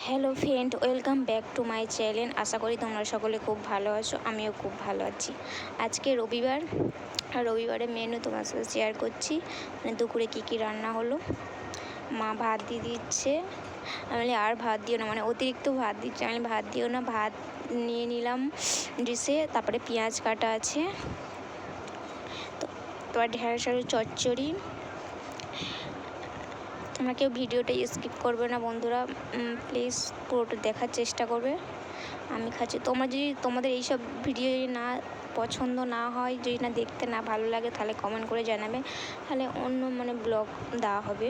Hello friend, welcome back to my channel. আশা করি তোমরা সকলে খুব ভালো আছো, আমিও খুব ভালো আছি। আজকে রবিবার, আর রবিবারের মেনু তোমার সাথে শেয়ার করছি। মানে দুপুরে কী রান্না হলো। মা ভাত দিয়ে দিচ্ছে, আমি আর ভাত দিও না, মানে অতিরিক্ত ভাত দিচ্ছে। আমি ভাত দিও না, ভাত নিয়ে নিলাম ডিশে। তারপরে পেঁয়াজ কাটা আছে, তারপর ঢেঁড়স আলু চচ্চড়ি। তোমরা কেউ ভিডিওটা স্কিপ করবে না বন্ধুরা, প্লিজ পুরোটা দেখার চেষ্টা করবে। আমি খাচ্ছি। তোমরা যদি তোমাদের এইসব ভিডিও যদি না পছন্দ না হয়, যদি না দেখতে না ভালো লাগে, তাহলে কমেন্ট করে জানাবে, তাহলে অন্য ব্লগ দেওয়া হবে।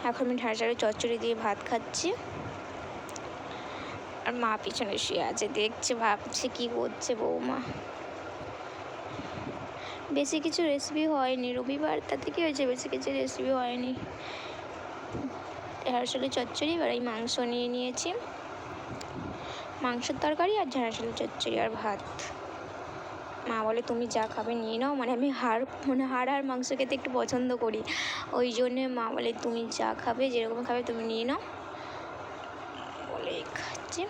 এখন আমি ঢেঁড়স আলু চচ্চড়ি দিয়ে ভাত খাচ্ছি, আর মা পিছনে শুয়ে আছে, দেখছে, ভাবছে কী করছে বৌমা। বেশি কিছু রেসিপি হয়নি রবিবার, তাতে কী হয়েছে, বেশি কিছু রেসিপি হয়নি। ঢেঁড়স আলু চচ্চড়ি, আর এই মাংস নিয়ে নিয়েছি, মাংসের তরকারি আর ঢেঁড়স আলু চচ্চড়ি আর ভাত। মা বলে তুমি যা খাবে নিয়ে নাও, আমি হাড় আর মাংস খেতে একটু পছন্দ করি, ওই জন্যে মা বলে তুমি যা খাবে, যেরকম খাবে তুমি নিয়ে নাও বলে খাচ্ছি।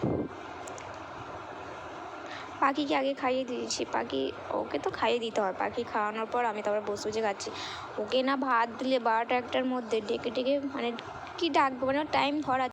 পাখিকে আগে খাইয়ে দিয়েছি, পাখি ওকে তো খাইয়ে দিতে হয়, পাখি খাওয়ানোর পর আমি তারপরে বসে বসে খাচ্ছি। ওকে না ভাত দিলে 12টা 1টার মধ্যে ডেকে কি ডাকবো, টাইম ধরা